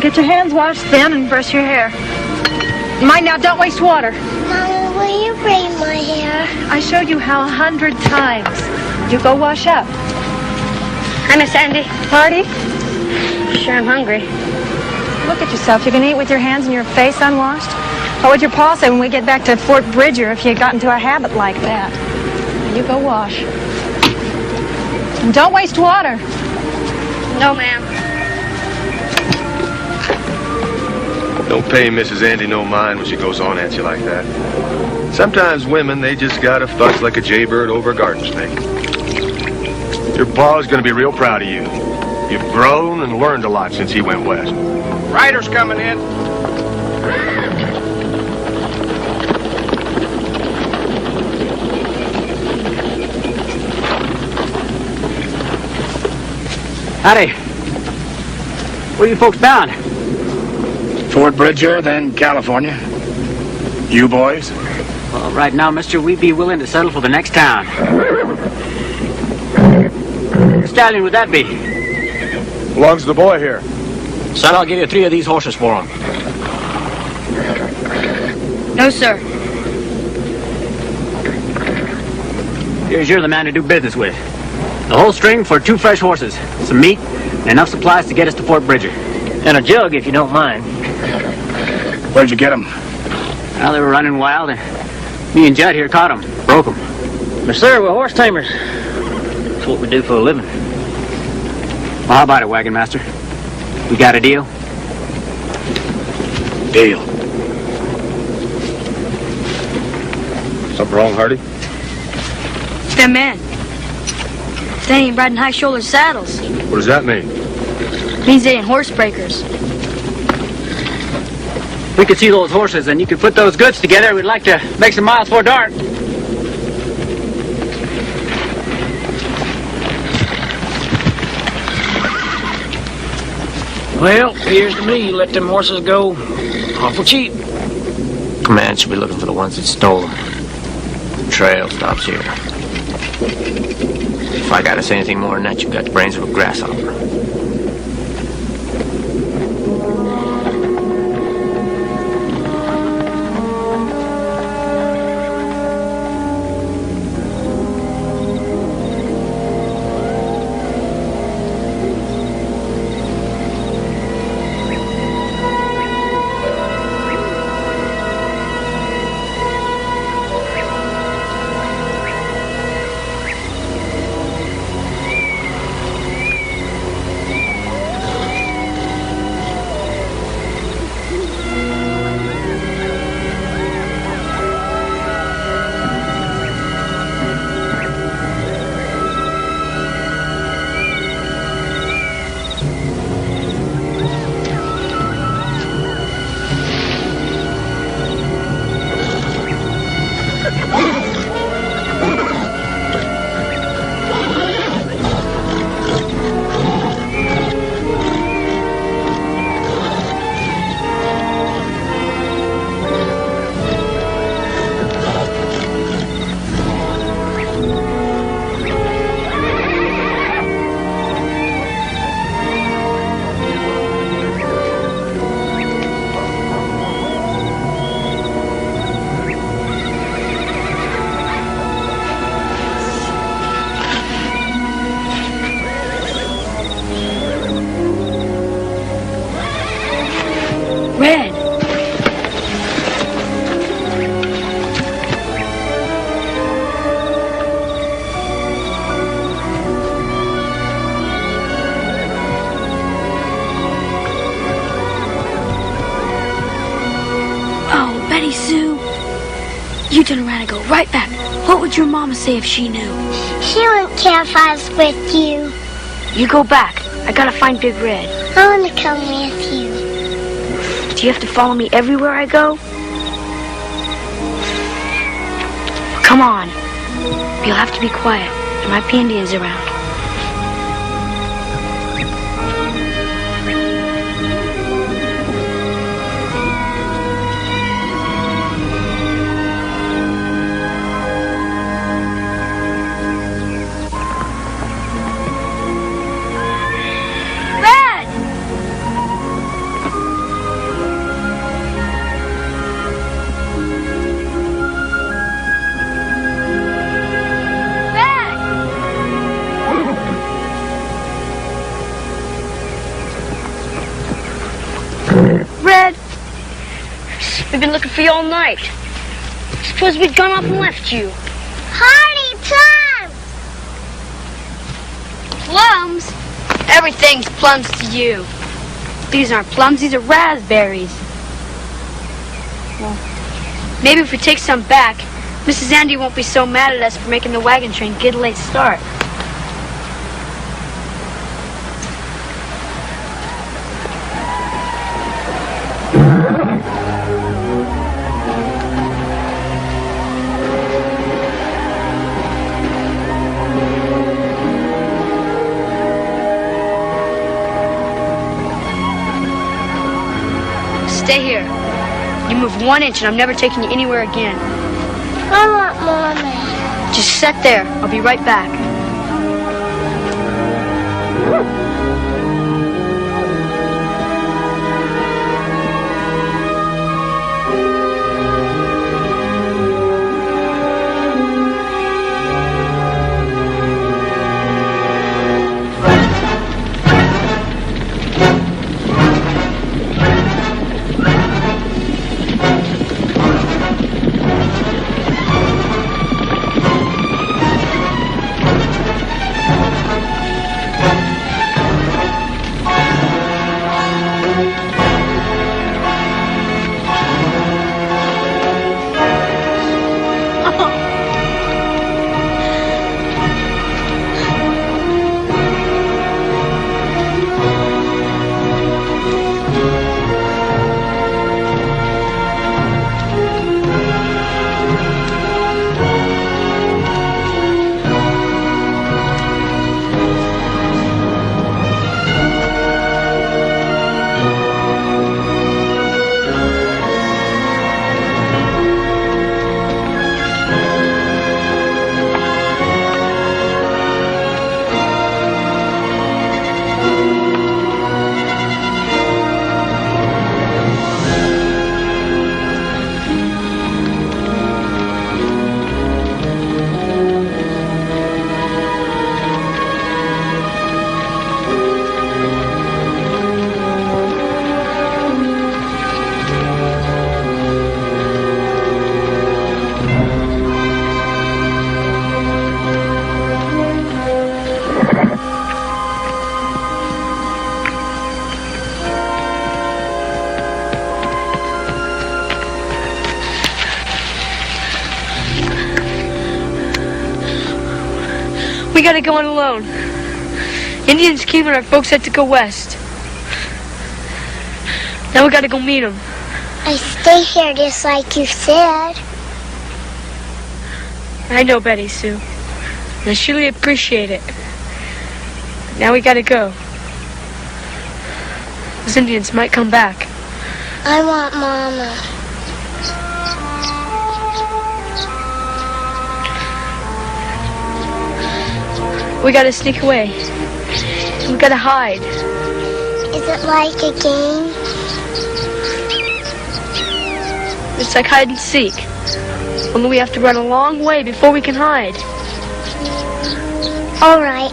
Get your hands washed then and brush your hair. Mind now, don't waste water. Mama, will you braid my hair? I showed you how 100 times. You go wash up. Hi, Miss Sandy. Party? Sure, I'm hungry. Look at yourself. You can eat with your hands and your face unwashed. What would your pa say when we get back to Fort Bridger if you got into a habit like that? You go wash. And don't waste water. No, ma'am. Don't pay Mrs. Andy no mind when she goes on at you like that. Sometimes women, they just gotta fuss like a jaybird over a garden snake. Your pa's gonna be real proud of you. You've grown and learned a lot since he went west. Riders coming in. Howdy. Where you folks bound? Fort Bridger, then California. You boys? Well, right now, mister, we'd be willing to settle for the next town. What stallion would that be? Belongs to the boy here. Son, I'll give you 3 of these horses for him. No, sir. Here's you're the man to do business with. The whole string for 2 fresh horses, some meat, and enough supplies to get us to Fort Bridger. And a jug, if you don't mind. Where'd you get them? Well, they were running wild, and me and Judd here caught them, broke them. But sir, we're horse tamers. That's what we do for a living. Well, how about it, wagon master? We got a deal? Deal. Something wrong, Hardy? Them men. They ain't riding high-shoulder saddles. What does that mean? Means they ain't horse breakers. We could see those horses, and you could put those goods together. We'd like to make some miles before dark. Well, appears to me you let them horses go awful cheap. Command should be looking for the ones that stole them. The trail stops here. If I gotta say anything more than that, you've got the brains of a grasshopper. Red. Oh, Betty Sue. You turn around and go right back. What would your mama say if she knew? She wouldn't care if I was with you. You go back. I gotta find Big Red. I want to come with you. Do you have to follow me everywhere I go? Come on. You'll have to be quiet. There might be Indians around. We've been looking for you all night. Suppose we'd gone off and left you. Hardy plums! Plums? Everything's plums to you. These aren't plums, these are raspberries. Well, maybe if we take some back, Mrs. Andy won't be so mad at us for making the wagon train get a late start. Stay here. You move 1 inch and I'm never taking you anywhere again. I want Mommy. Just sit there. I'll be right back. We gotta go on alone. Indians came and our folks had to go west. Now we gotta go meet them. I stay here just like you said. I know, Betty Sue. And I surely appreciate it. Now we gotta go. Those Indians might come back. I want Mama. We gotta sneak away. We gotta hide. Is it like a game? It's like hide and seek. Only we have to run a long way before we can hide. All right.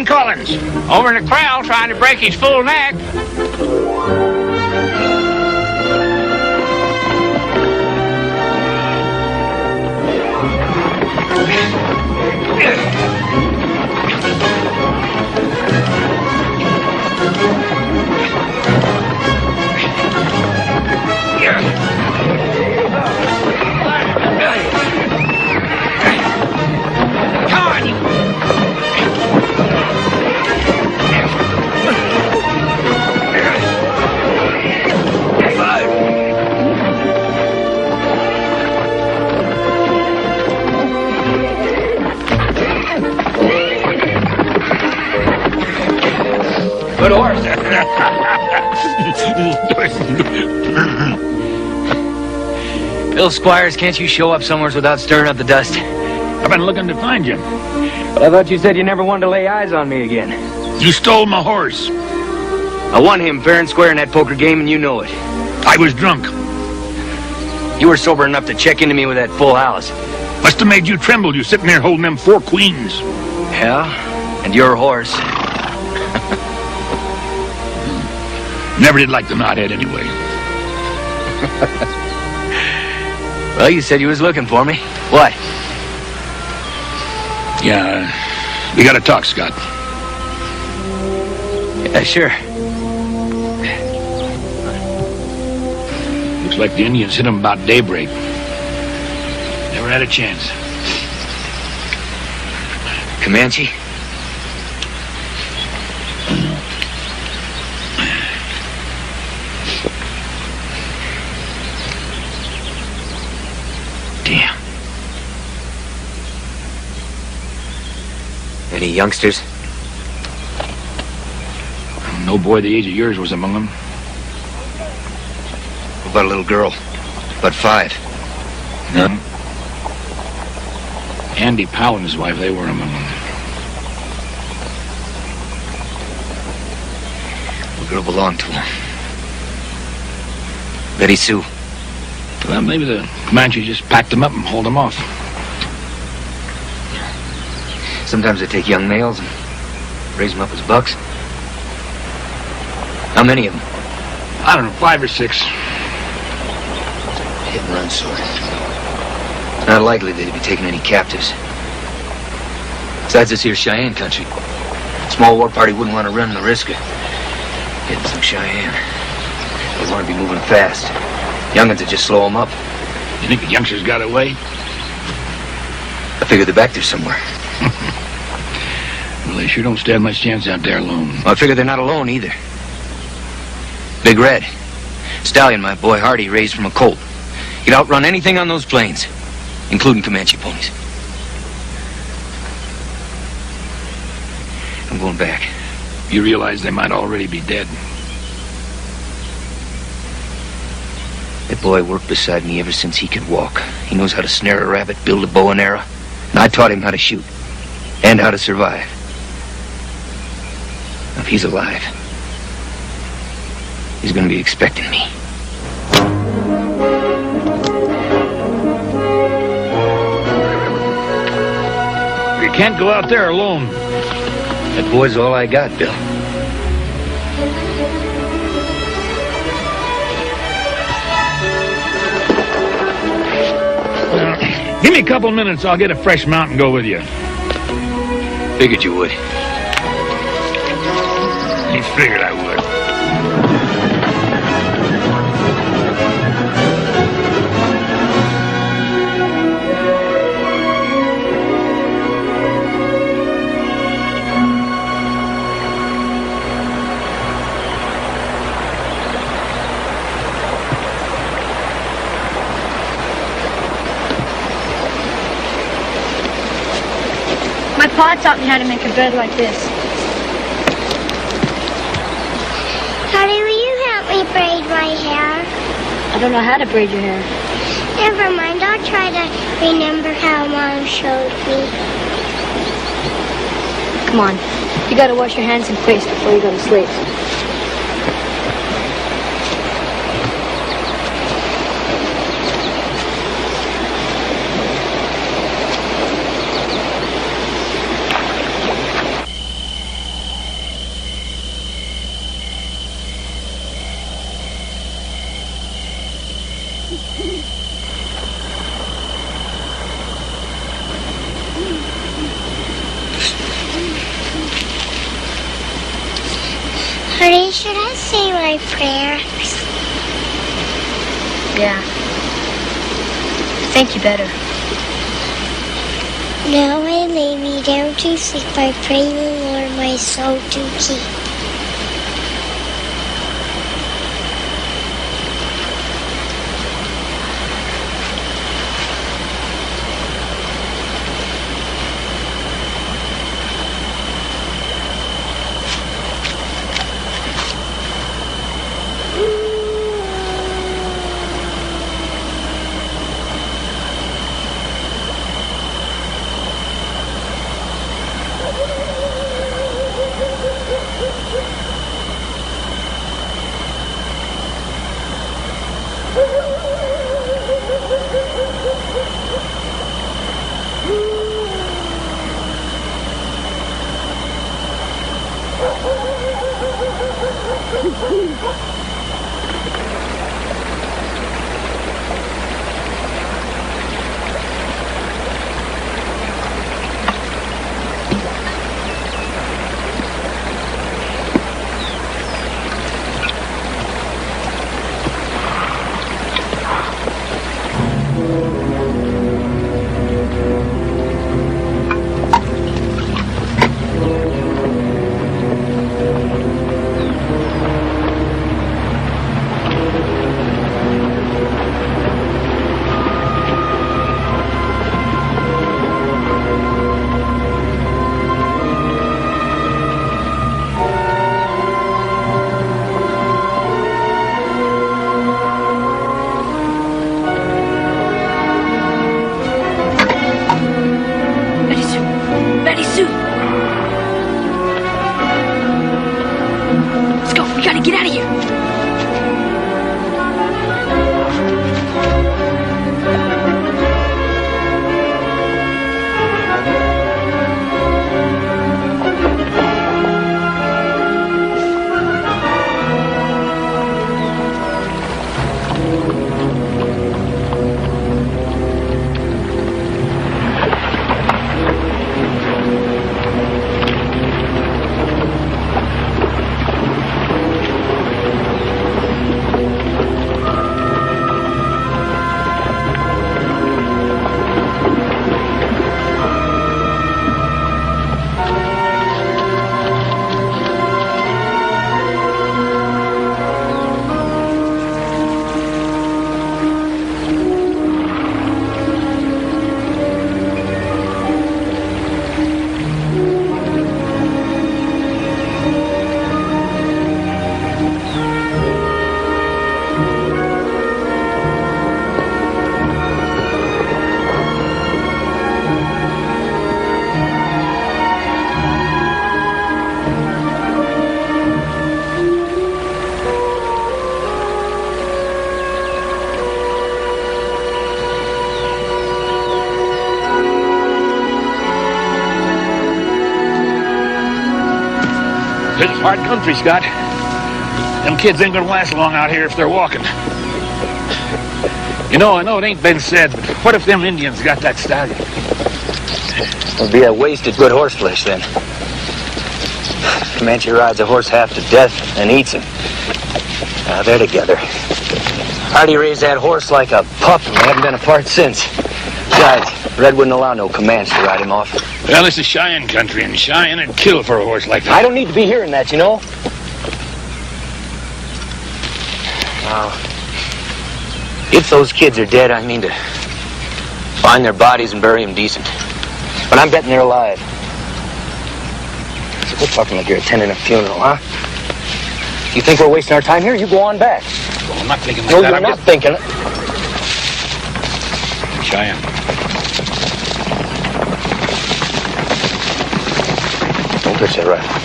Collins, over in the crowd trying to break his full neck. Good horse. Bill Squires, can't you show up somewhere without stirring up the dust? I've been looking to find you. But I thought you said you never wanted to lay eyes on me again. You stole my horse. I won him fair and square in that poker game, and you know it. I was drunk. You were sober enough to check into me with that full house. Must have made you tremble, you sitting there holding them 4 queens. Yeah? And your horse. Never did like the knothead anyway. Well, you said you was looking for me. What? Yeah, we gotta talk, Scott. Yeah, sure. Looks like the Indians hit them about daybreak. Never had a chance. Comanche? Damn. Any youngsters? No boy the age of yours was among them. What about a little girl? About 5? None. Andy Powell and his wife, they were among them. The girl belonged to him. Betty Sue. Well, maybe the Comanche just packed them up and hauled them off. Sometimes they take young males and raise them up as bucks. How many of them? I don't know, 5 or 6. Hit and run sort. Not likely they'd be taking any captives. Besides this here Cheyenne country. Small war party wouldn't want to run the risk of hitting some Cheyenne. They want to be moving fast. Young'uns would just slow them up. You think the youngsters got away? I figure they're back there somewhere. Well, they sure don't stand much chance out there alone. Well, I figure they're not alone either. Big Red. Stallion, my boy Hardy, raised from a colt. He'd outrun anything on those plains, including Comanche ponies. I'm going back. You realize they might already be dead. That boy worked beside me ever since he could walk. He knows how to snare a rabbit, build a bow and arrow, and I taught him how to shoot and how to survive. Now, if he's alive, he's going to be expecting me. You can't go out there alone. That boy's all I got, Bill. Give me a couple minutes, I'll get a fresh mount and go with you. Figured you would. You figured I would. My pa taught me how to make a bed like this. Daddy, will you help me braid my hair? I don't know how to braid your hair. Never mind, I'll try to remember how Mom showed me. Come on. You gotta wash your hands and face before you go to sleep. Honey, should I say my prayers? Yeah. I think you better. Now I lay me down to sleep. I pray the Lord my soul to keep. This is hard country, Scott. Them kids ain't gonna last long out here if they're walking. You know, I know it ain't been said, but what if them Indians got that stallion? It'll be a wasted good horse flesh then. Comanche rides a horse half to death and eats him. Now they're together. Hardy raised that horse like a pup and they haven't been apart since. Besides, Red wouldn't allow no Comanche to ride him off. Well, this is Cheyenne country, and Cheyenne would kill for a horse like that. I don't need to be hearing that, you know. Now, if those kids are dead, I mean to find their bodies and bury them decent. But I'm betting they're alive. So quit talking like you're attending a funeral, huh? You think we're wasting our time here? You go on back. Well, I'm not thinking like No, that. you're not thinking it. Cheyenne. Don't touch that rifle.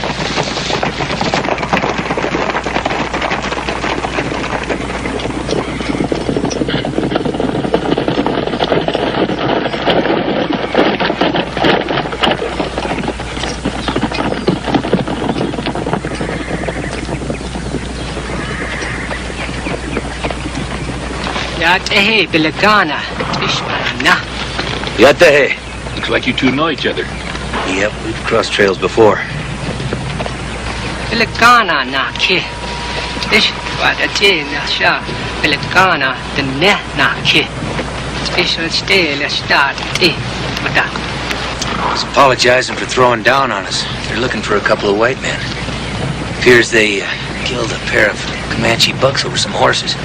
Hey, Película. Yatehe. Looks like you two know each other. Yep, we've crossed trails before. Película na ke. Ish wada te na sha. Película the ne na ke. Special stay let's start te. Mata. I was apologizing for throwing down on us. They're looking for a couple of white men. Appears they killed a pair of Comanche bucks over some horses.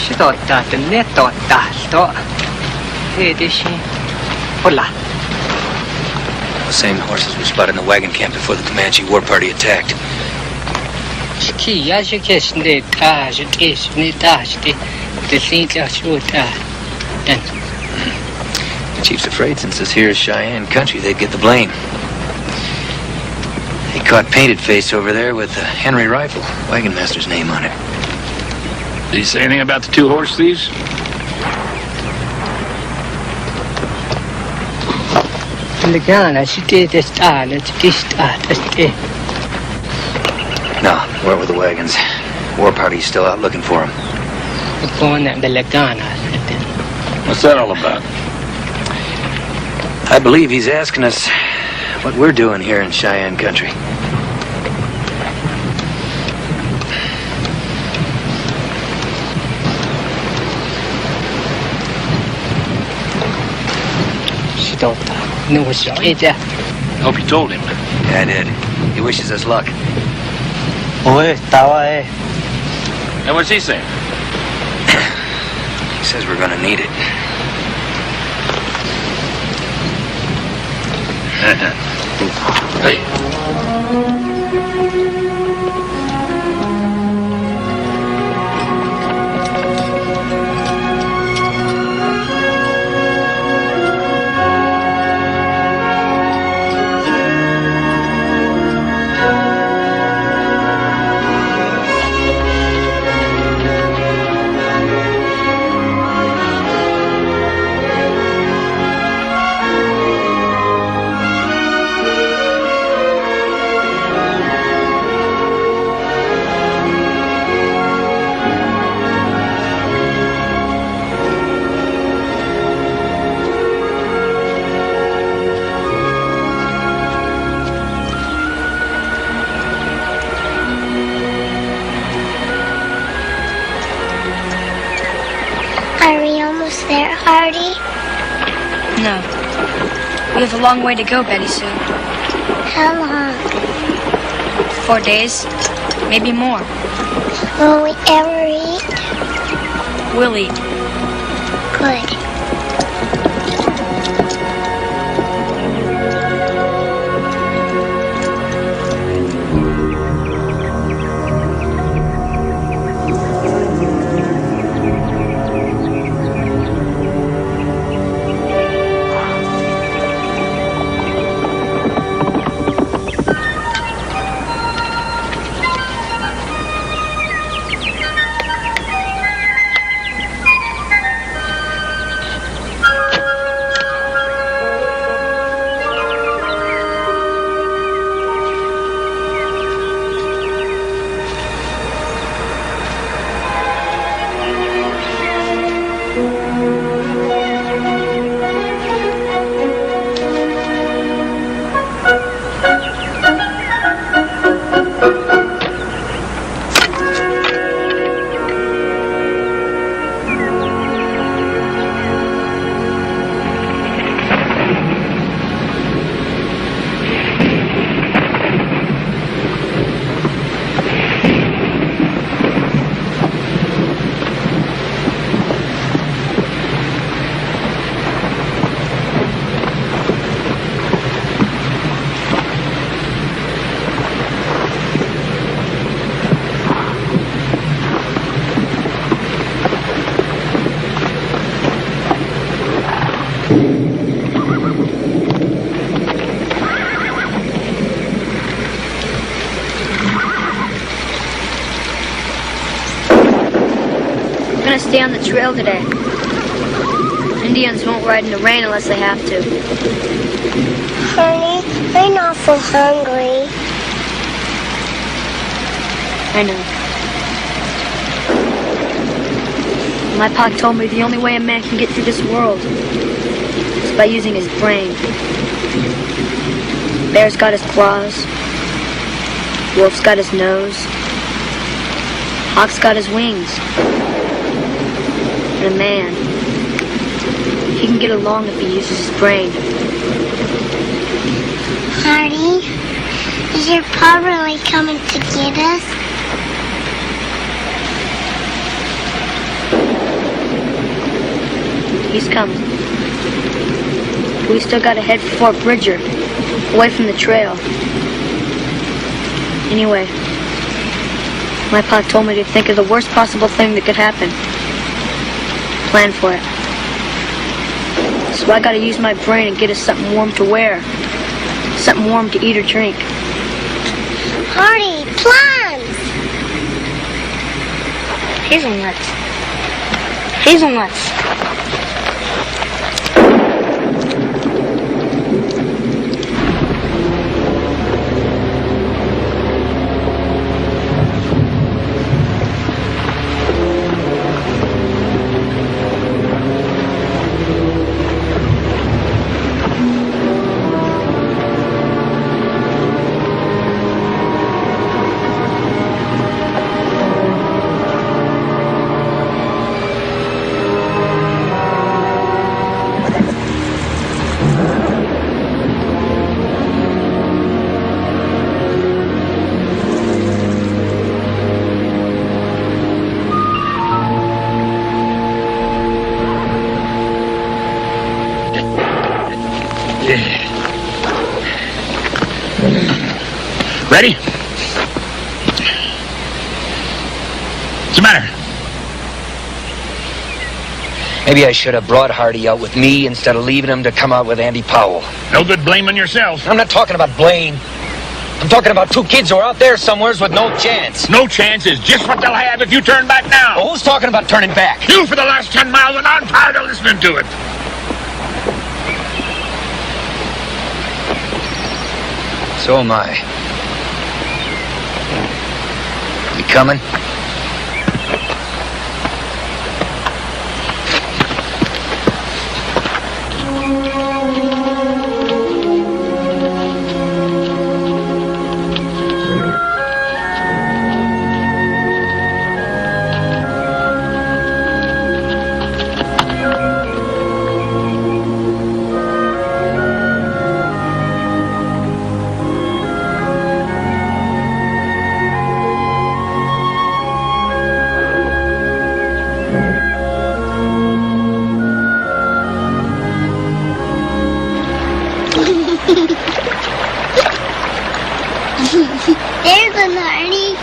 Shitota the ne tota sto. Hey dishi. Hola. The same horses were spotted in the wagon camp before the Comanche war party attacked. Ski ya je kesne ta je tes ne ta je the thing to shoot then. The chief's afraid since this here is Cheyenne country, they'd get the blame. He caught Painted Face over there with a Henry rifle, wagon master's name on it. Did he say anything about the two horse thieves? Película she did this No, where were the wagons? War party's still out looking for him. What's that all about? I believe he's asking us what we're doing here in Cheyenne country. Hope you told him. Yeah, I did. He wishes us luck. And what's he saying? He says we're gonna need it. Hey. No. We have a long way to go, Betty Sue. How long? 4 days, maybe more. Will we ever eat? We'll eat. Good. gonna stay on the trail today. Indians won't ride in the rain unless they have to. Honey, I'm not so hungry. I know. My pa told me the only way a man can get through this world is by using his brain. Bear's got his claws. Wolf's got his nose. Hawk's got his wings. And a man, he can get along if he uses his brain. Hardy, is your pa really coming to get us? He's coming. We still gotta head for Fort Bridger, away from the trail. Anyway, my pa told me to think of the worst possible thing that could happen. Plan for it. So I gotta use my brain and get us something warm to wear. Something warm to eat or drink. Hardy, plums! Hazelnuts. Hazelnuts. Ready? What's the matter? Maybe I should have brought Hardy out with me instead of leaving him to come out with Andy Powell. No good blaming yourself. I'm not talking about blame. I'm talking about two kids who are out there somewheres with no chance. No chance is just what they'll have if you turn back now. Well, who's talking about turning back? You for the last 10 miles, and I'm tired of listening to it. So am I. You coming? There's a Hardy.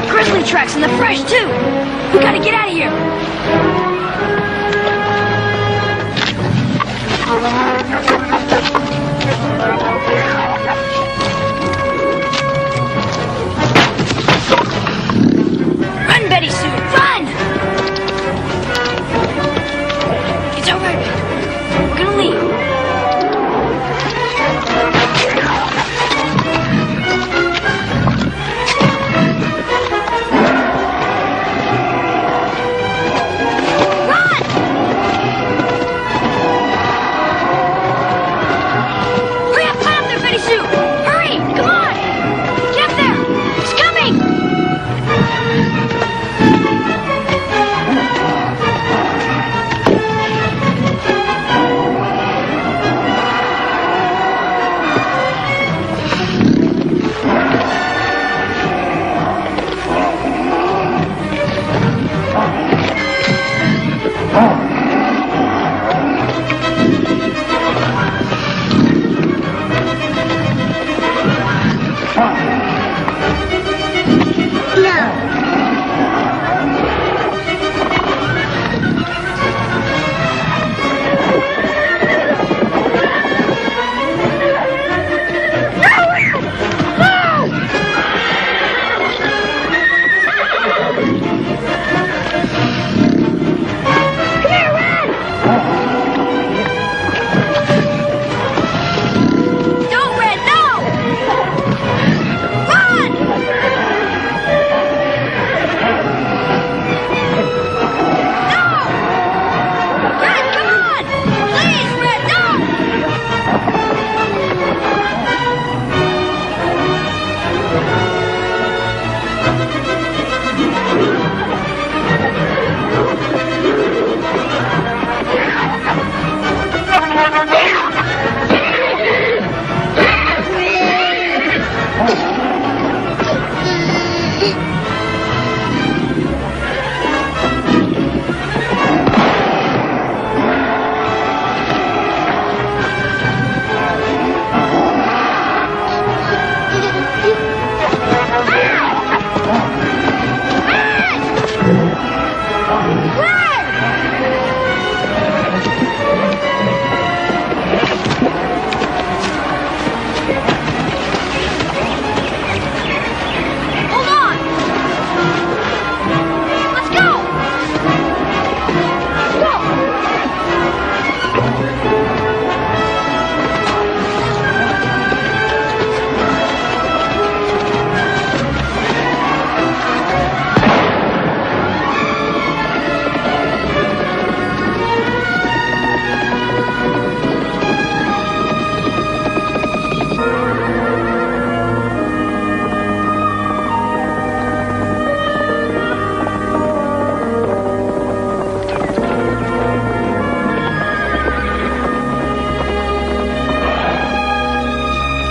Grizzly tracks and they're fresh too. We gotta get out of here. Run, Betty Sue, run! It's all right, baby. We're gonna leave. Run!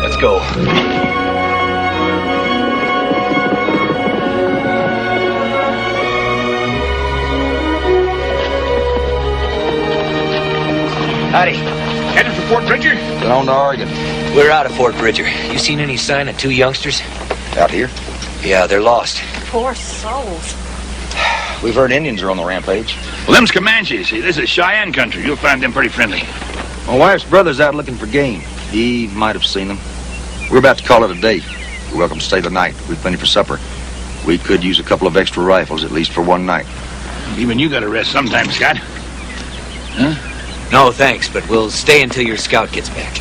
Let's go. Howdy. Headed for Fort Bridger? Down to Oregon. We're out of Fort Bridger. You seen any sign of two youngsters? Out here? Yeah, they're lost. Poor souls. We've heard Indians are on the rampage. Well, them's Comanches. See, this is Cheyenne country. You'll find them pretty friendly. My wife's brother's out looking for game. He might have seen them. We're about to call it a day. You're welcome to stay the night. We've plenty for supper. We could use a couple of extra rifles, at least for one night. Even you gotta rest sometime, Scott. Huh? No, thanks, but we'll stay until your scout gets back.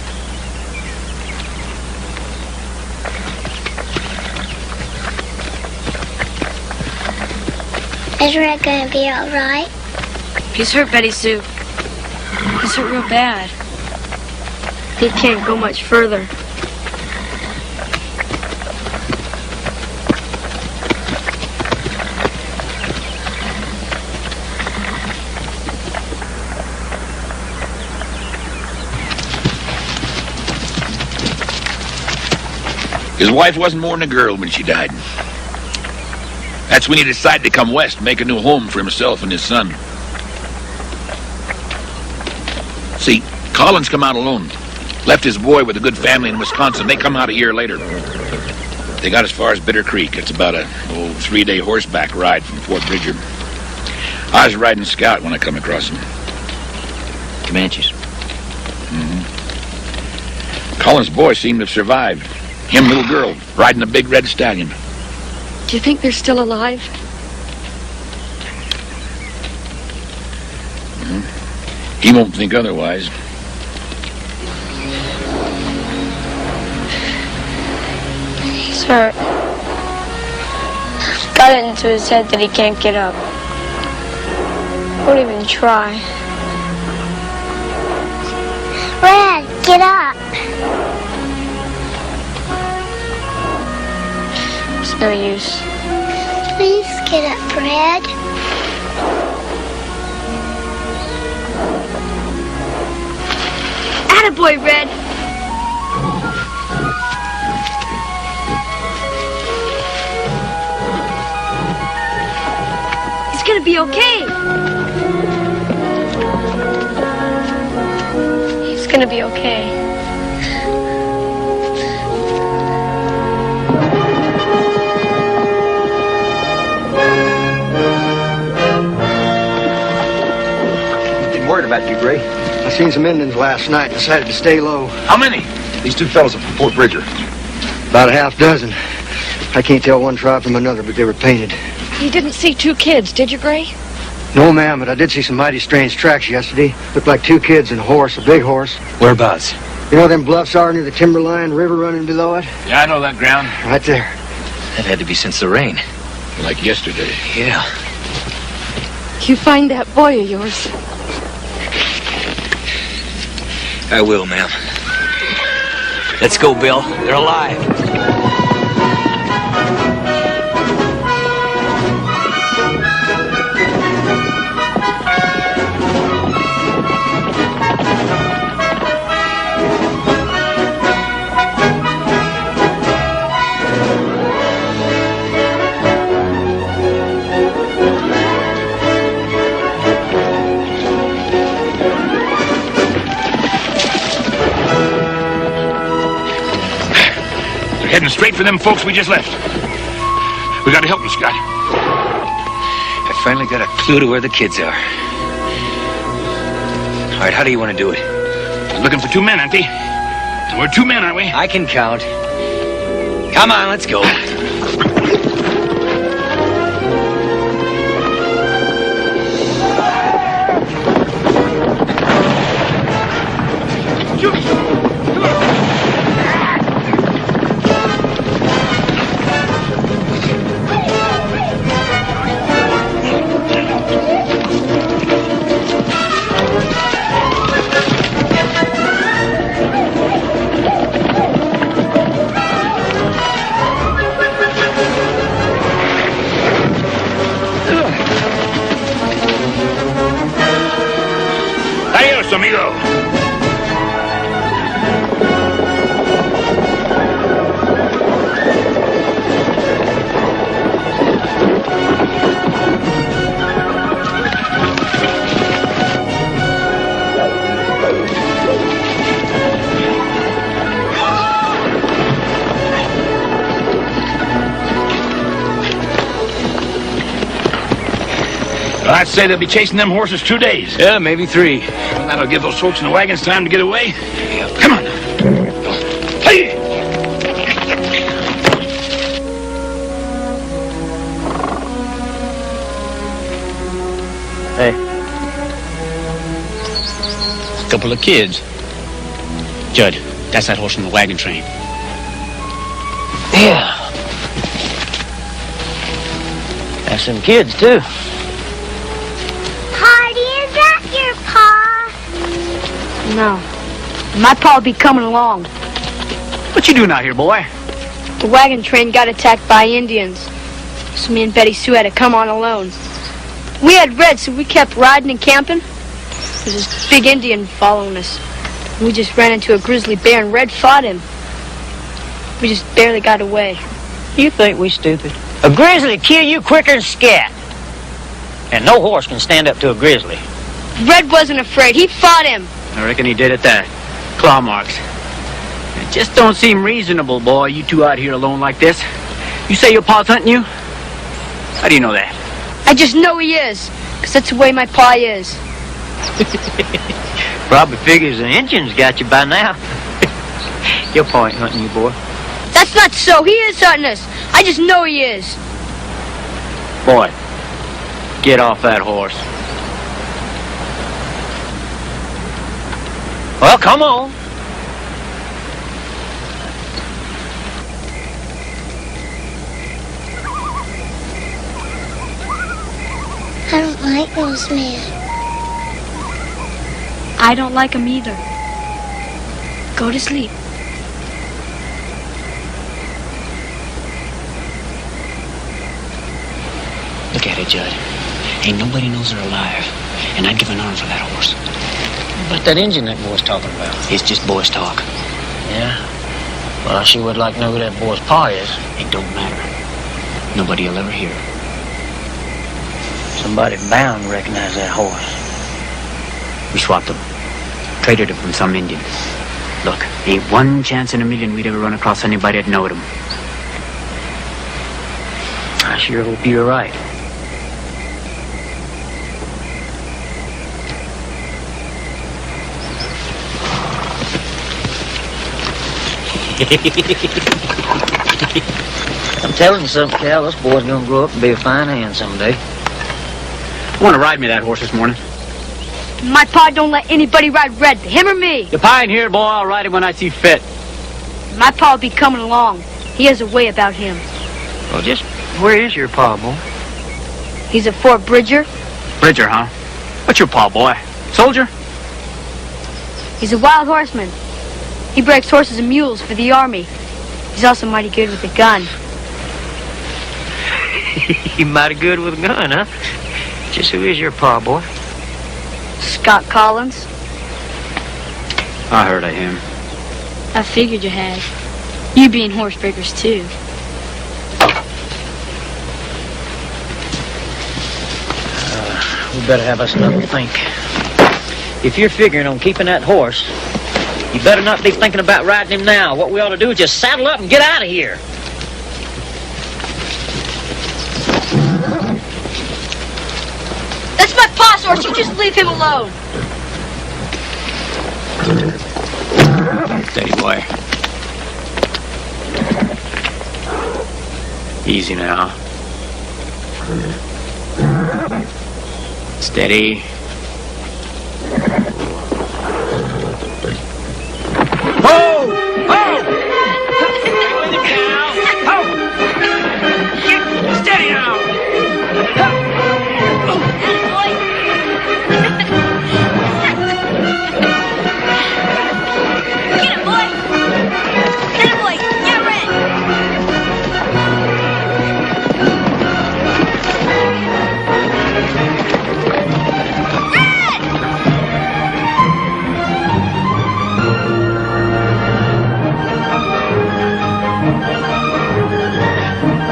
Is Red gonna be all right? He's hurt, Betty Sue. He's hurt real bad. He can't go much further. His wife wasn't more than a girl when she died. That's when he decided to come west and make a new home for himself and his son. See, Collins come out alone. Left his boy with a good family in Wisconsin. They come out a year later. They got as far as Bitter Creek. It's about a 3-day horseback ride from Fort Bridger. I was riding scout when I come across him. Comanches. Mm-hmm. Collins' boy seemed to have survived. Him, little girl, riding a big red stallion. Do you think they're still alive? Mm-hmm. He won't think otherwise. He's hurt. He's got it into his head that he can't get up. Won't even try. Red, get up. It's no use. Please get up, Red. Attaboy, Red. He's gonna be okay. He's gonna be okay. Worried about you, Gray. I seen some Indians last night and decided to stay low. How many? These two fellows are from Fort Bridger. About a half dozen. I can't tell one tribe from another, but they were painted. You didn't see two kids, did you, Gray? No, ma'am, but I did see some mighty strange tracks yesterday. Looked like two kids and a horse, a big horse. Whereabouts? You know where them bluffs are near the timberline, river running below it? Yeah, I know that ground. Right there. That had to be since the rain. Like yesterday. Yeah. You find that boy of yours. I will, ma'am. Let's go, Bill. They're alive. straight for them folks we just left. We gotta help them, Scott. I finally got a clue to where the kids are. All right, how do you want to do it? Looking for 2 men, aren't they? And we're 2 men, aren't we? I can count. Come on, let's go. Amigo. I'd say they'll be chasing them horses 2 days. Yeah, maybe 3. That'll give those folks in the wagons time to get away. Come on. Hey! Hey. A couple of kids. Judd, that's that horse from the wagon train. Yeah. That's some kids, too. No. My pa'll be coming along. What you doing out here, boy? The wagon train got attacked by Indians. So me and Betty Sue had to come on alone. We had Red, so we kept riding and camping. There's this big Indian following us. We just ran into a grizzly bear and Red fought him. We just barely got away. You think we stupid? A grizzly kill you quicker than scat. And no horse can stand up to a grizzly. Red wasn't afraid. He fought him. I reckon he did at that. Claw marks. It just don't seem reasonable, boy, you 2 out here alone like this. You say your pa's hunting you? How do you know that? I just know he is, 'cause that's the way my pa is. Probably figures the Indians got you by now. Your pa ain't hunting you, boy. That's not so. He is hunting us. I just know he is. Boy, get off that horse. Well, come on. I don't like those men. I don't like him either. Go to sleep. Look at it, Judd. Ain't nobody knows they're alive. And I'd give an arm for that horse. But that engine that boy's talking about. It's just boys' talk. Yeah? Well, I sure would like to know who that boy's pa is. It don't matter. Nobody will ever hear. Somebody bound to recognize that horse. We swapped him. Traded him from some Indian. Look, ain't 1 chance in a million we'd ever run across anybody that knowed him. I sure hope you're right. I'm telling you something, Cal. This boy's gonna grow up and be a fine hand someday. Want to ride me that horse this morning? My pa don't let anybody ride Red, him or me. The pie in here, boy. I'll ride him when I see fit. My pa'll be coming along. He has a way about him. Well, just where is your pa, boy? He's a Fort Bridger. Bridger, huh? What's your pa, boy? Soldier? He's a wild horseman. He breaks horses and mules for the army. He's also mighty good with a gun. He mighty good with a gun, huh? Just who is your pa, boy? Scott Collins. I heard of him. I figured you had. You being horse breakers, too. We better have us another think. If you're figuring on keeping that horse, You better not be thinking about riding him now. What we ought to do is just saddle up and get out of here. That's my pa's horse. You just leave him alone. Steady, boy. Easy now. Steady. Oh! Oh! Stay with him now. Oh! Get steady now. Get him, boy. Get him, boy. Get red.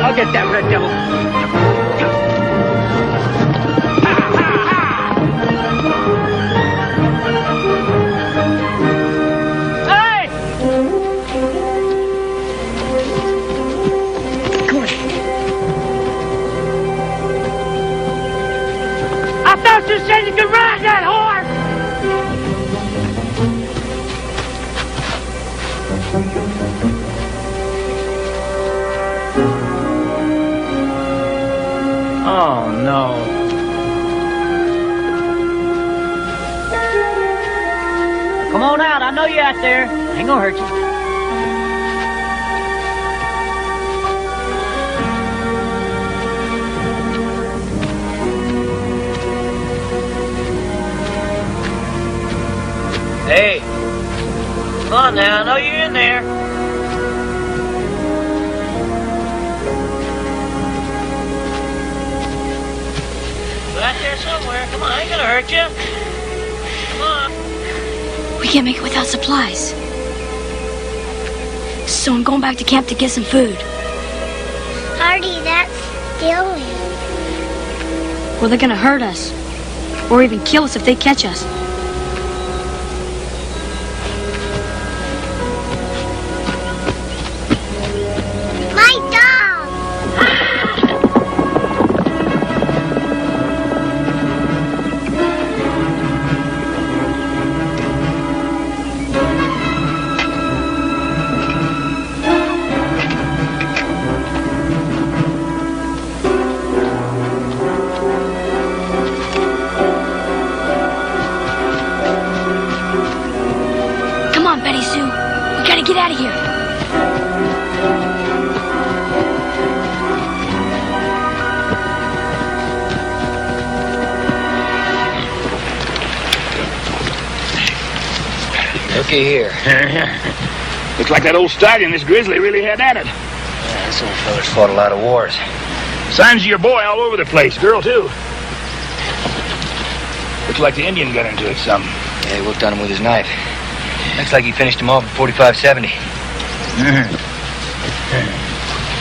I'll get that red devil. Hey! I thought you said you could ride that horse! Oh, no. Come on out. I know you're out there. Ain't gonna hurt you. Hey. Come on now. I know you're in there. Right there somewhere. Come on. I ain't gonna hurt you. Come on. We can't make it without supplies. So I'm going back to camp to get some food. Artie, that's stealing. Well, they're gonna hurt us. Or even kill us if they catch us. My dog! Come on, Betty Sue. We gotta get out of here. Looky here. Looks like that old stallion, this grizzly, really had at it. Yeah, this old fella's fought a lot of wars. Signs of your boy all over the place. Girl, too. Looks like the Indian got into it some. Yeah, he worked on him with his knife. Looks like he finished him off at 45-70.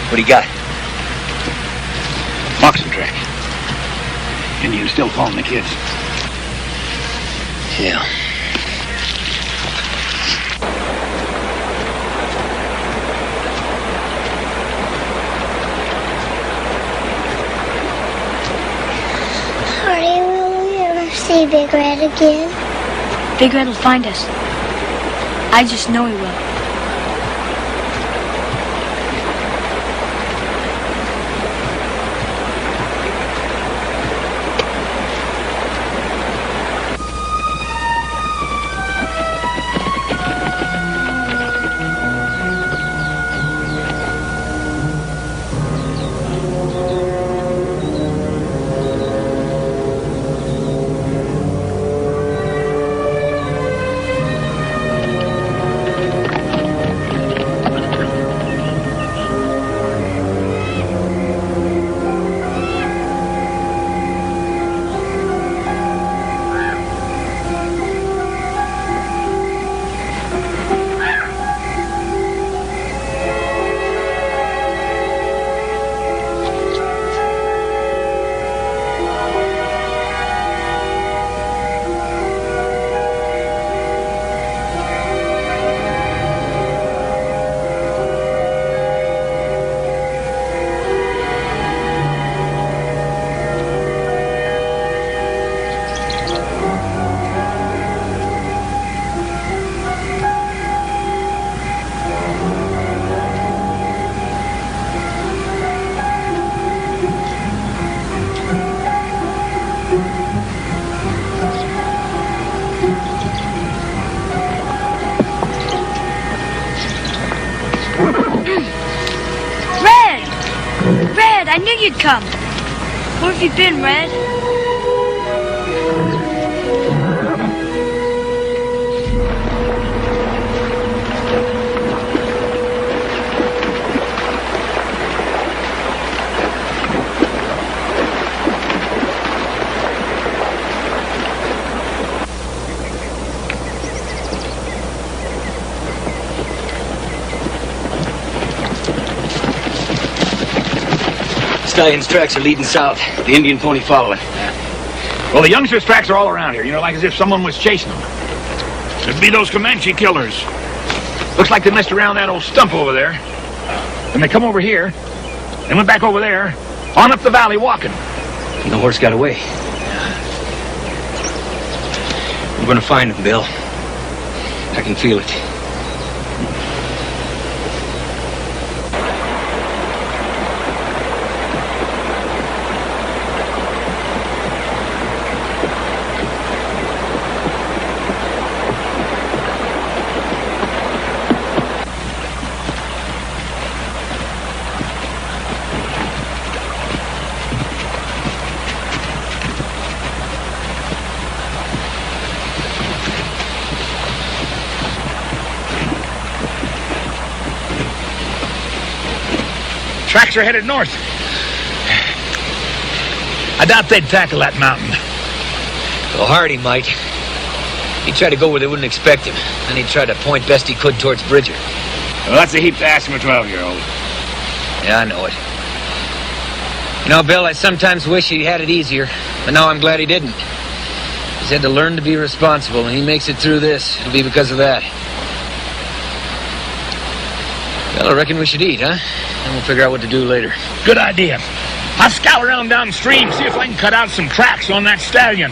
What do you got? Moccasin track. Indian's still following the kids. Yeah. Artie, will we ever see Big Red again? Big Red will find us. I just know he will. knew you'd come. Where have you been, Red? Stallion's tracks are leading south. The Indian pony following. Well, the youngsters' tracks are all around here, you know, like as if someone was chasing them. Could be those Comanche killers. Looks like they messed around that old stump over there. Then they come over here, and went back over there, on up the valley walking. And the horse got away. We're gonna find him, Bill. I can feel it. Tracks are headed north. I doubt they'd tackle that mountain. Well, Hardy might. He'd try to go where they wouldn't expect him. Then he'd try to point best he could towards Bridger. Well, that's a heap to ask from a 12-year-old. Yeah, I know it. You know, Bill, I sometimes wish he had it easier, but now I'm glad he didn't. He's had to learn to be responsible, and he makes it through this. It'll be because of that. Well, I reckon we should eat, huh? And we'll figure out what to do later. Good idea. I'll scout around downstream, see if I can cut out some tracks on that stallion.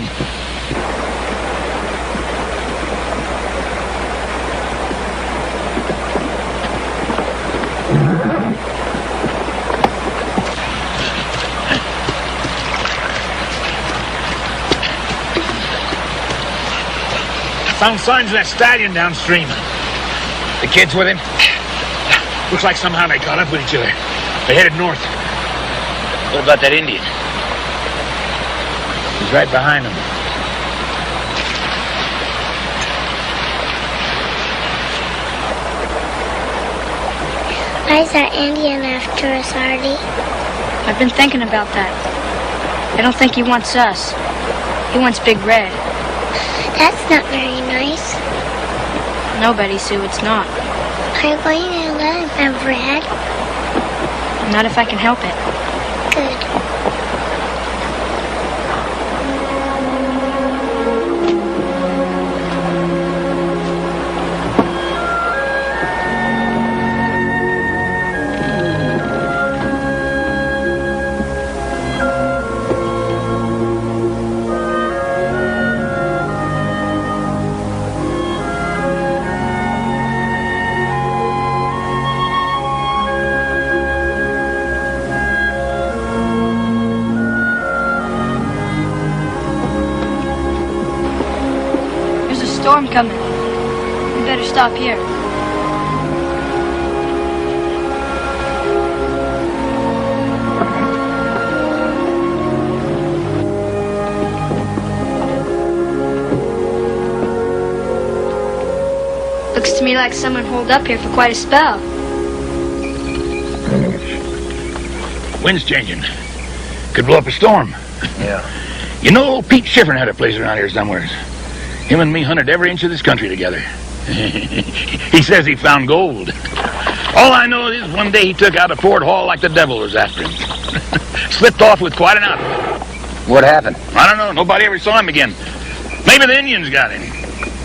I found signs of that stallion downstream. The kids with him? Looks like somehow they caught up with each other. They headed north. What about that Indian? He's right behind them. Why is that Indian after us, Artie? I've been thinking about that. I don't think he wants us. He wants Big Red. That's not very nice. No, Betty Sue, it's not. Are you going to let him have Red? Not if I can help it. Good. Storm coming. We better stop here. Looks to me like someone holed up here for quite a spell. Wind's changing. Could blow up a storm. Yeah. You know, old Pete Schifrin had a place around here somewhere. Him and me hunted every inch of this country together. He says he found gold. All I know is one day he took out of Fort Hall like the devil was after him. Slipped off with quite an outfit. What happened? I don't know. Nobody ever saw him again. Maybe the Indians got him.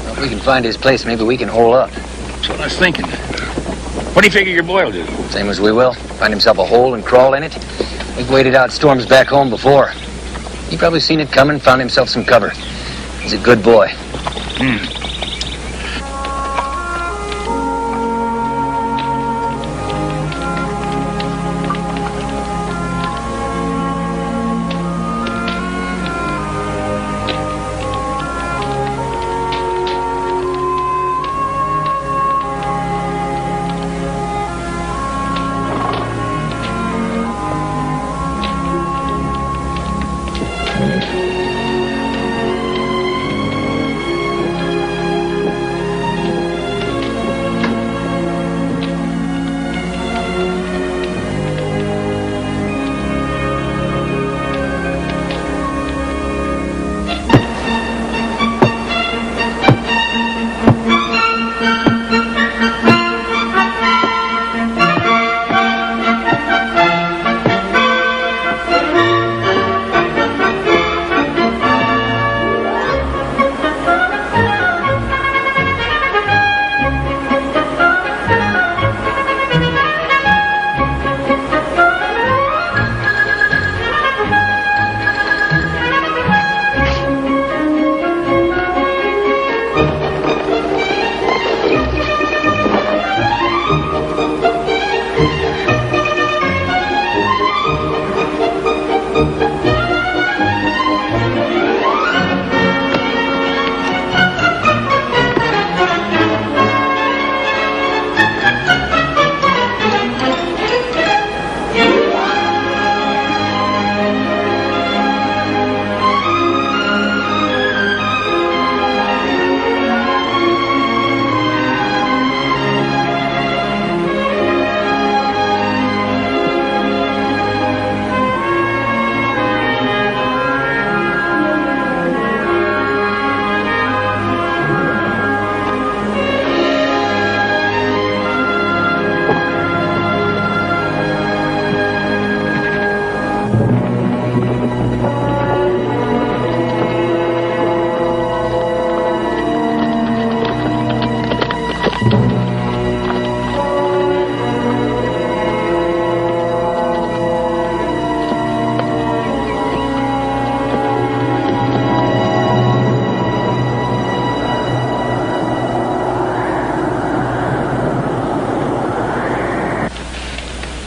Well, if we can find his place, maybe we can hole up. That's what I was thinking. What do you figure your boy will do? Same as we will. Find himself a hole and crawl in it. We've waited out storms back home before. He probably seen it coming, found himself some cover. He's a good boy.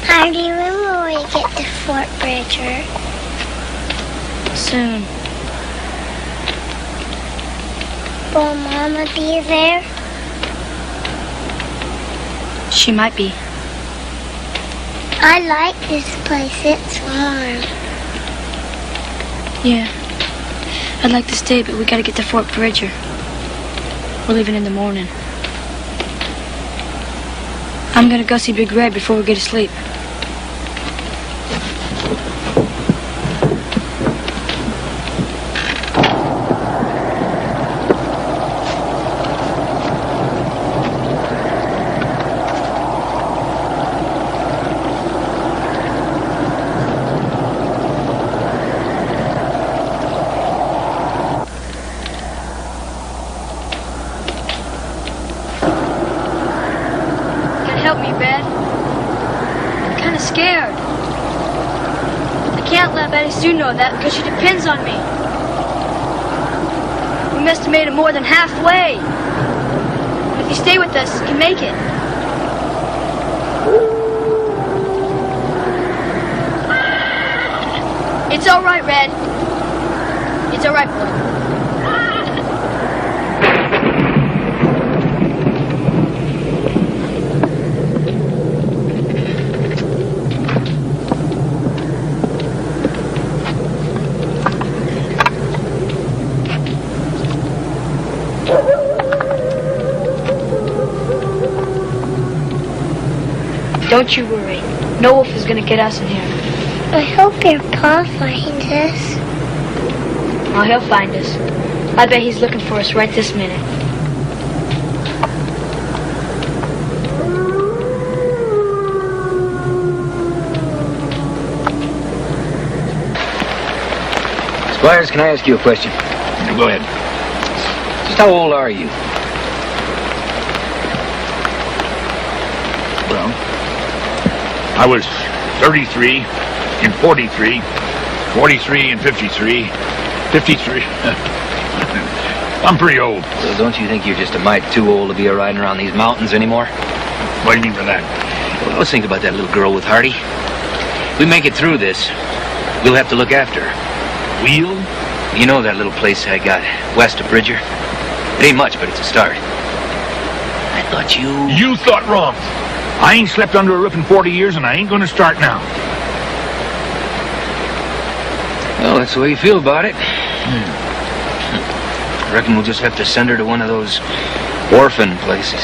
Hardy, when will we get to Fort Bridger? Soon. Will Mama be there? She might be. I like this place. It's warm. Yeah. I'd like to stay, but we gotta get to Fort Bridger. We're leaving in the morning. I'm gonna go see Big Red before we get to sleep. Help me, Red. I'm kind of scared. I can't let Betty Sue know that because she depends on me. We must have made it more than halfway. If you stay with us, you can make it. It's all right, Red. It's all right, boy. Don't you worry. No wolf is going to get us in here. I hope your pa finds us. Oh, he'll find us. I bet he's looking for us right this minute. Squires, can I ask you a question? Go ahead. Just how old are you? Well, I was 33 and 43, 43 and 53, 53. I'm pretty old. So don't you think you're just a mite too old to be riding around these mountains anymore? What do you mean by that? Well, let's think about that little girl with Hardy. We make it through this, we'll have to look after her. Wheel? You know that little place I got west of Bridger? It ain't much, but it's a start. I thought you... You thought wrong. I ain't slept under a roof in 40 years, and I ain't gonna start now. Well, that's the way you feel about it. I reckon we'll just have to send her to one of those orphan places.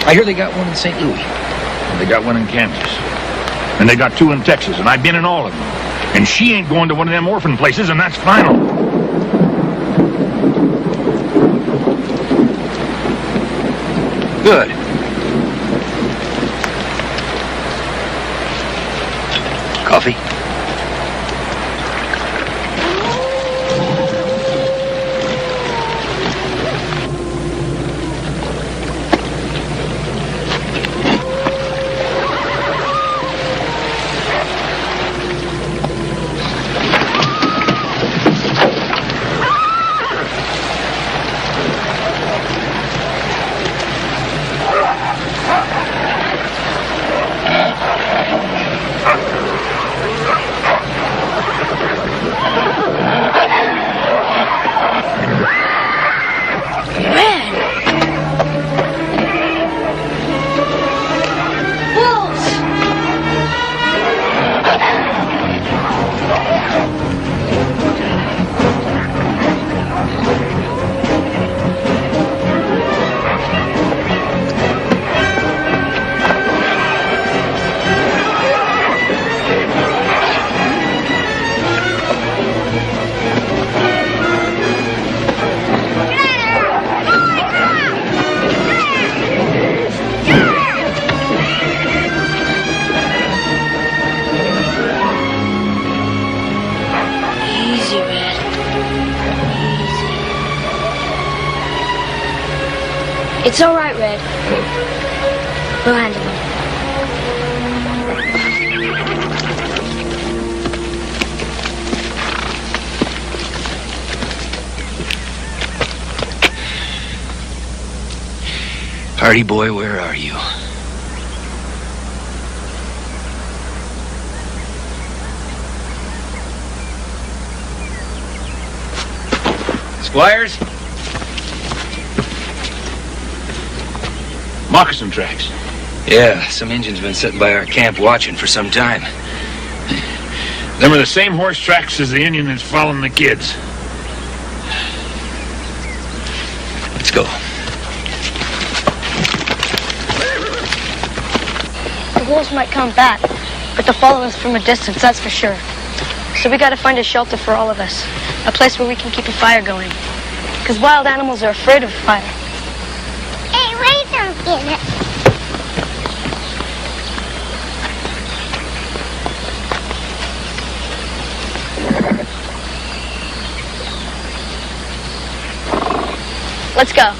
I hear they got one in St. Louis. And they got one in Kansas. And they got two in Texas, and I've been in all of them. And she ain't going to one of them orphan places, and that's final. Good. Coffee? It's all right, Red. We'll handle him. Hardy boy, where are you? Squires? Moccasin tracks. Yeah, some Indians been sitting by our camp watching for some time. Them are the same horse tracks as the Indian that's following the kids. Let's go. The wolves might come back, but they'll follow us from a distance, that's for sure. So we gotta find a shelter for all of us. A place where we can keep a fire going. Because wild animals are afraid of fire. Hey, wait a minute. Let's go.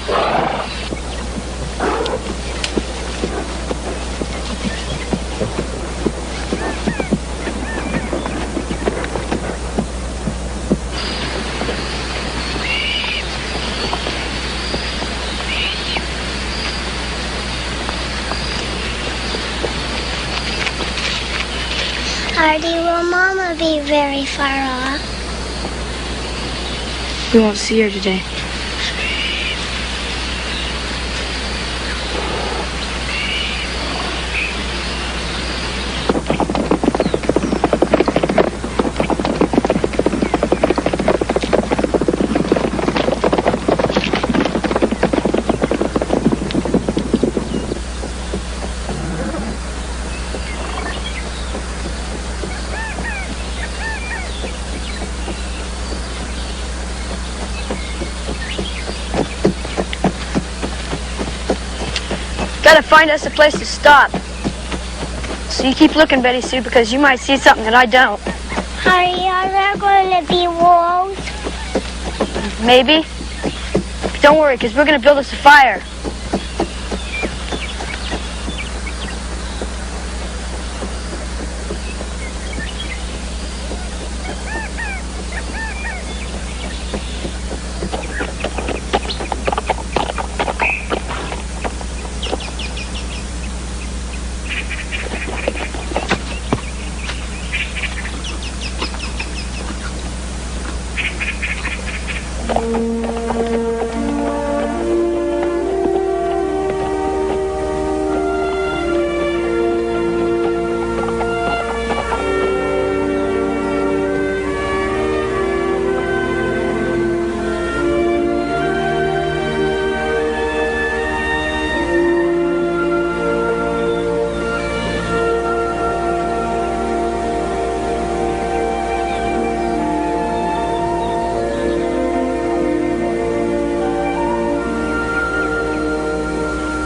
Hardy, will Mama be very far off? We won't see her today. Gotta find us a place to stop. So you keep looking, Betty Sue, because you might see something that I don't. Hardy, are there going to be wolves? Maybe. But don't worry, because we're gonna build us a fire.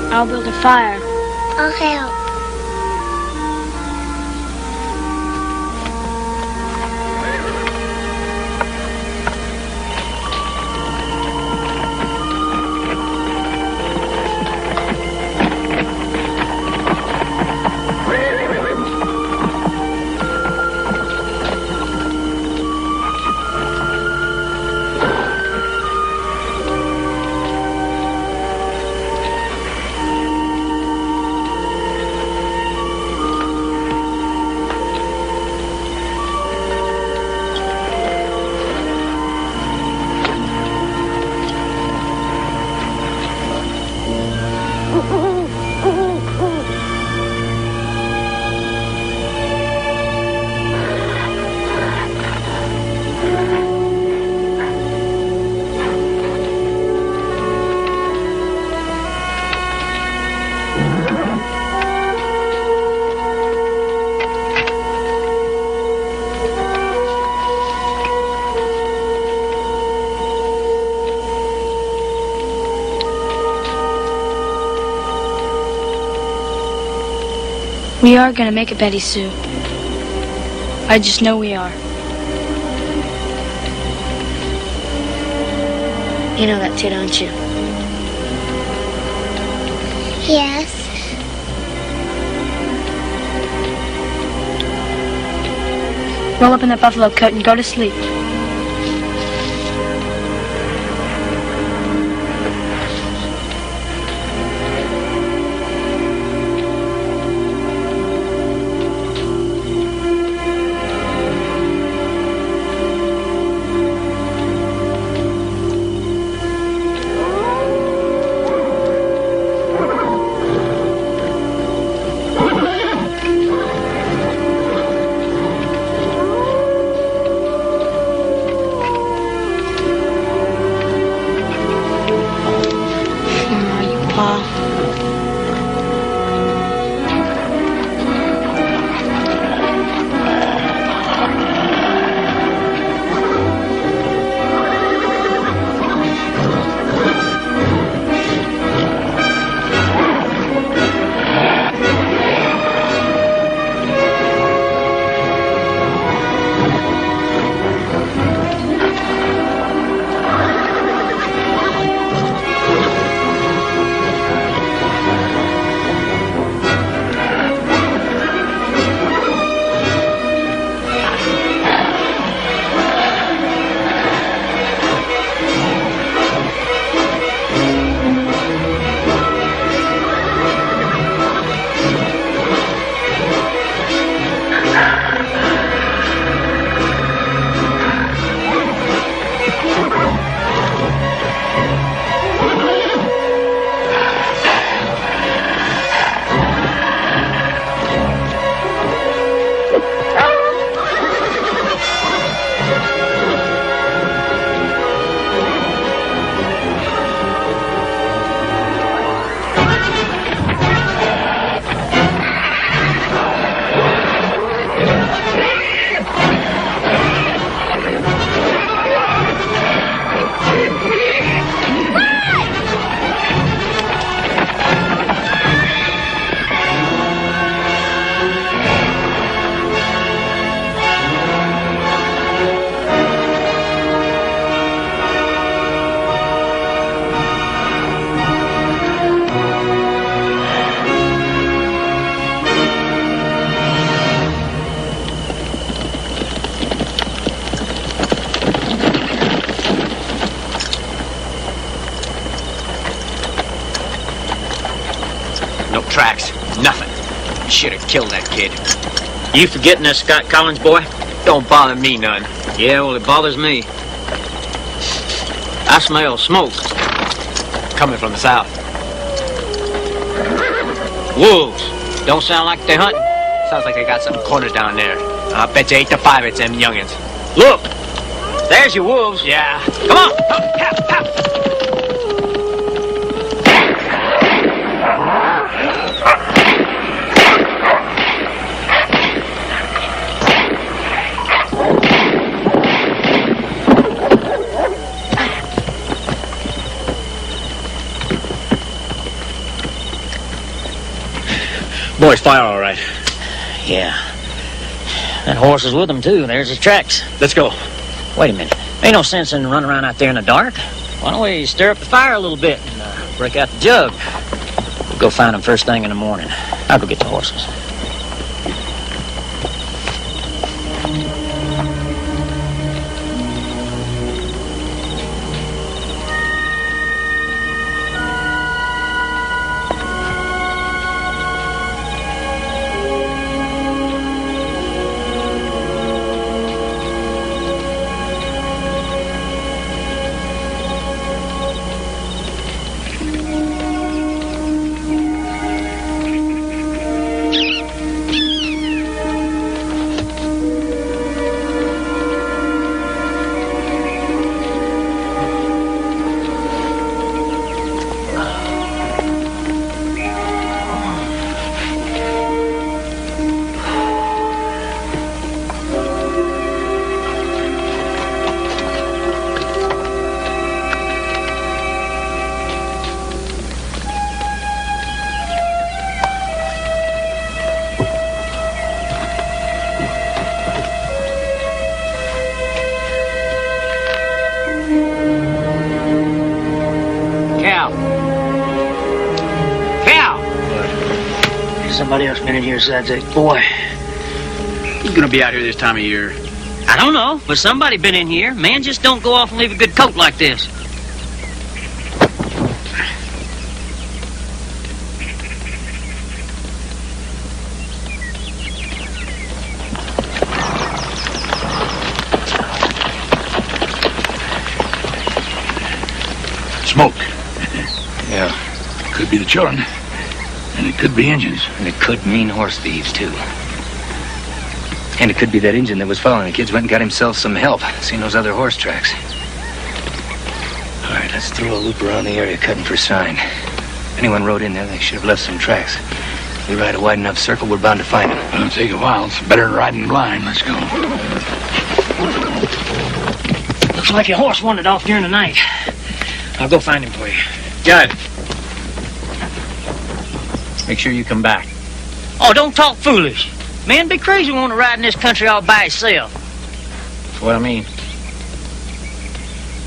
I'll build a fire. I'll help. We are gonna make it, Betty Sue. I just know we are. You know that too, don't you? Yes. Roll up in that buffalo coat and go to sleep. No tracks. Nothing. Should have killed that kid. You forgetting that Scott Collins boy? Don't bother me none. Yeah, well, it bothers me. I smell smoke. Coming from the south. Wolves. Don't sound like they're hunting. Sounds like they got something cornered down there. I bet you 8 to 5 it's them youngins. Look! There's your wolves. Yeah. Come on! Hap, hap. Boys, fire all right. Yeah. That horse is with them, too. There's his tracks. Let's go. Wait a minute. Ain't no sense in running around out there in the dark. Why don't we stir up the fire a little bit and break out the jug? We'll go find them first thing in the morning. I'll go get the horses. Somebody else been in here besides that boy. He's gonna be out here this time of year. I don't know, but somebody been in here. Man just don't go off and leave a good coat like this. Smoke. Yeah. Could be the children. And it could be Indians. And it could mean horse thieves, too. And it could be that Indian that was following the kids went and got himself some help. Seen those other horse tracks. All right, let's throw a loop around the area cutting for sign. If anyone rode in there, they should have left some tracks. If we ride a wide enough circle, we're bound to find them. It'll take a while. It's better than riding blind. Let's go. Looks like your horse wandered off during the night. I'll go find him for you. Judd. Make sure you come back. Oh, don't talk foolish. Man, be crazy want to ride in this country all by himself. That's what I mean.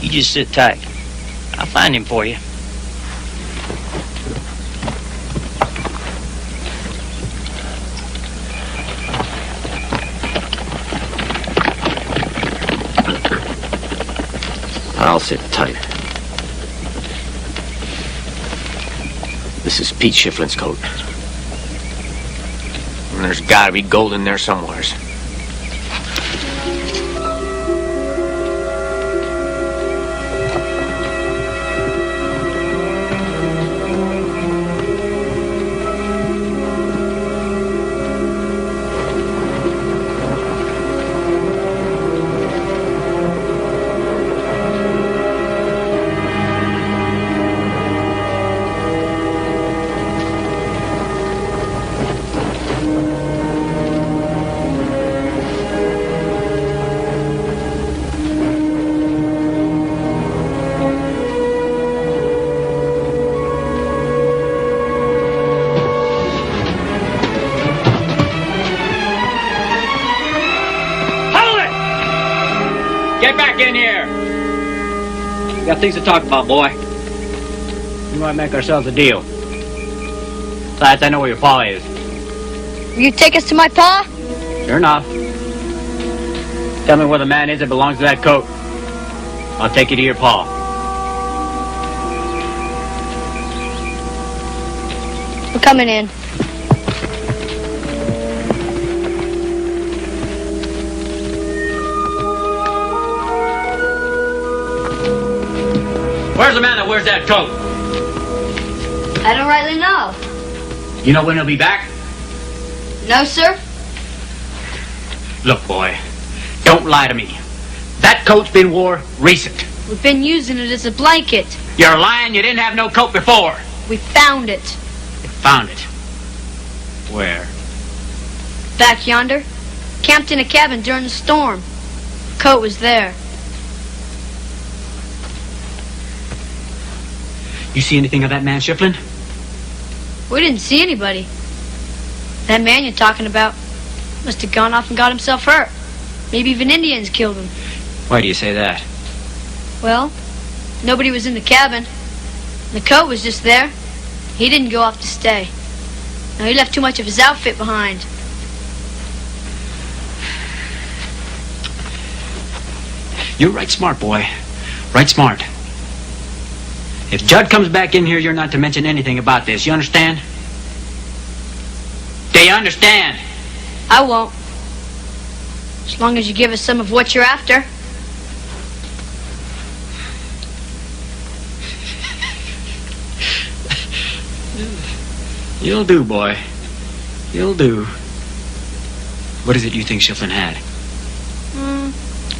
You just sit tight. I'll find him for you. I'll sit tight. This is Pete Shiflin's coat. And there's gotta be gold in there somewheres. Got things to talk about, boy. We might make ourselves a deal. Besides, I know where your pa is. Will you take us to my pa? Sure enough. Tell me where the man is that belongs to that coat. I'll take you to your pa. We're coming in. Where's the man that wears that coat? I don't rightly know. You know when he'll be back? No, sir. Look, boy, don't lie to me. That coat's been wore recent. We've been using it as a blanket. You're lying. You didn't have no coat before. We found it. You found it. Where? Back yonder. Camped in a cabin during the storm. Coat was there. You see anything of that man, Shiflin? We didn't see anybody. That man you're talking about must have gone off and got himself hurt. Maybe even Indians killed him. Why do you say that? Well, nobody was in the cabin. The coat was just there. He didn't go off to stay. No, he left too much of his outfit behind. You're right smart, boy. Right smart. If Judd comes back in here, you're not to mention anything about this. You understand? Do you understand? I won't. As long as you give us some of what you're after. You'll do, boy. You'll do. What is it you think Shiflin had?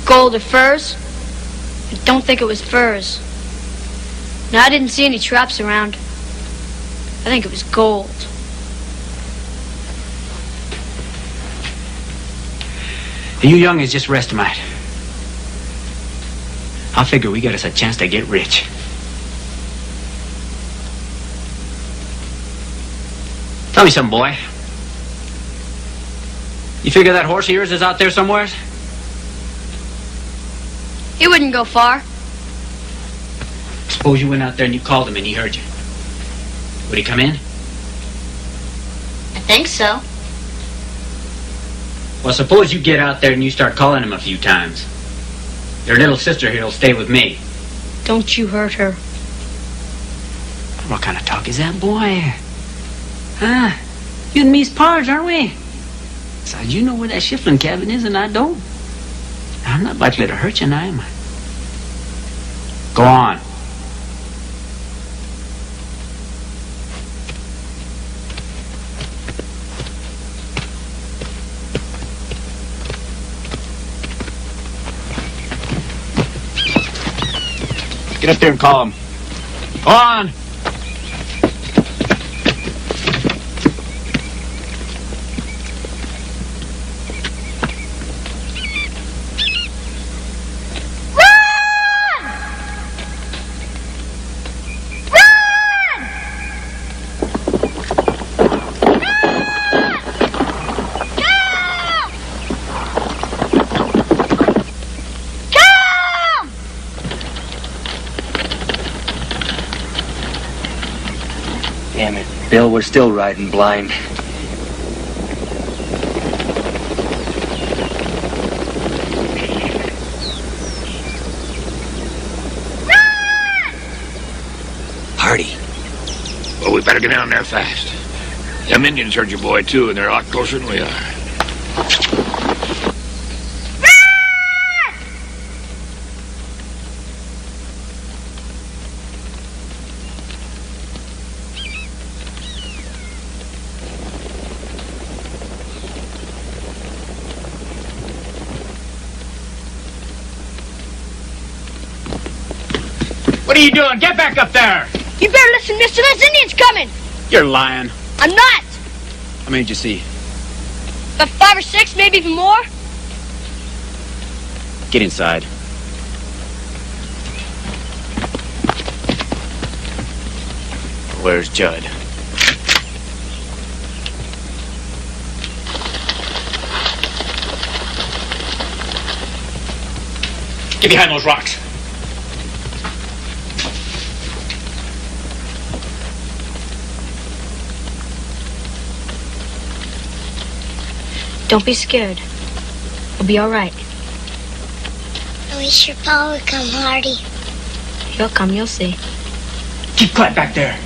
Gold or furs? I don't think it was furs. No, I didn't see any traps around. I think it was gold. You young is just rest tonight. I figure we got us a chance to get rich. Tell me something, boy. You figure that horse of yours is out there somewhere? He wouldn't go far. Suppose you went out there and you called him and he heard you. Would he come in? think so. Well, suppose you get out there and you start calling him a few times. Your little sister here will stay with me. Don't you hurt her. What kind of talk is that, boy? Huh? You and me's pars, aren't we? Besides, you know where that Shiflin cabin is and I don't. I'm not likely to hurt you now, am I? Go on. Get up there and call him. Go on. Damn it, Bill, we're still riding blind. Hardy. Well, we better get down there fast. Them Indians heard your boy, too, and they're a lot closer than we are. What are you doing? Get back up there! You better listen, mister. There's Indians coming. You're lying. I'm not. How many did you see? About 5 or 6, maybe even more. Get inside. Where's Judd? Get behind those rocks. Don't be scared. We'll be all right. I wish your pa would come, Hardy. He'll come, you'll see. Keep quiet back there.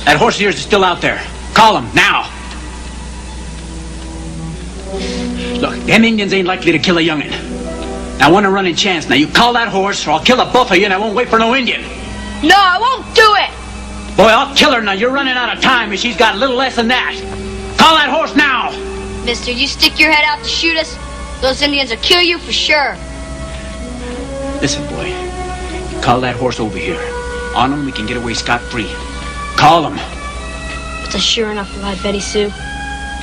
That horse of yours is still out there. Call him, now. Look, them Indians ain't likely to kill a young'un. Now, I want a running chance. Now, you call that horse, or I'll kill the both of you, and I won't wait for no Indian. No, I won't do it. Boy, I'll kill her now. You're running out of time, and she's got a little less than that. Call that horse now. Mister, you stick your head out to shoot us, those Indians will kill you for sure. Listen, boy. You call that horse over here. On him, we can get away scot-free. Call him. It's a sure enough lie, Betty Sue.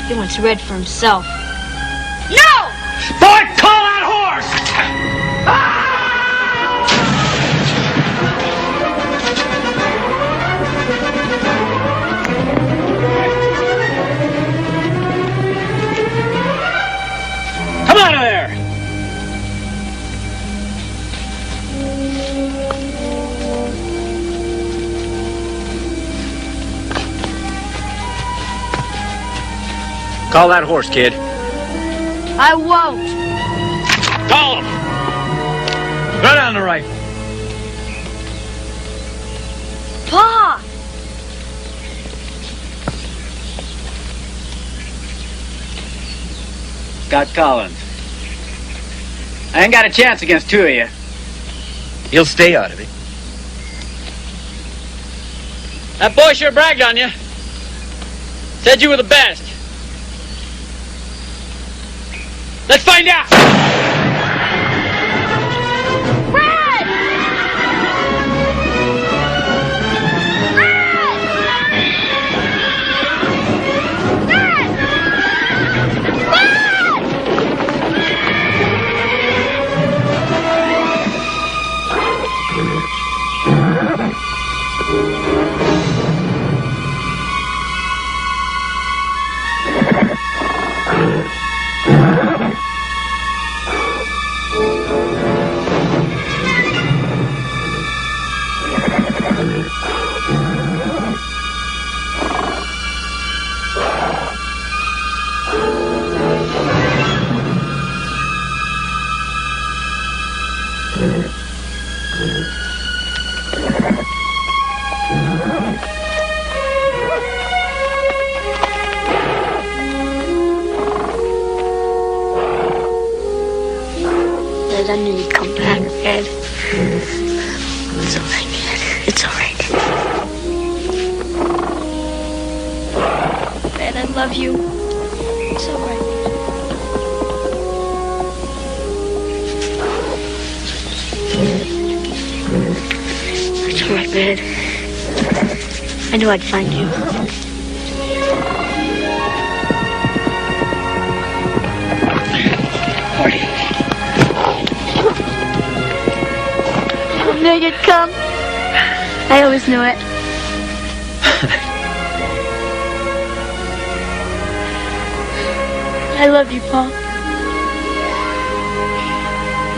He wants red for himself. No! Boy, call that horse! Come out of there! Call that horse, kid. I won't. Call him! Right on the rifle. Pa! Got Collins. I ain't got a chance against two of you. He'll stay out of it. That boy sure bragged on you. Said you were the best. Let's find out! I knew you'd come back, Ed. It's all right, Ed. It's all right. Ed, I love you. It's all right. It's all right, Ed. I knew I'd find you. I knew you'd come. I always knew it. I love you, Pa.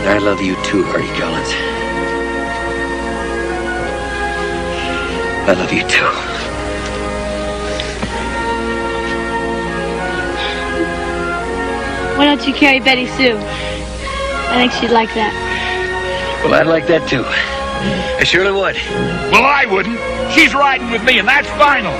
I love you too, Hardy Collins. I love you too. Why don't you carry Betty Sue? I think she'd like that. Well, I'd like that too. I surely would. Well, I wouldn't. She's riding with me, and that's final.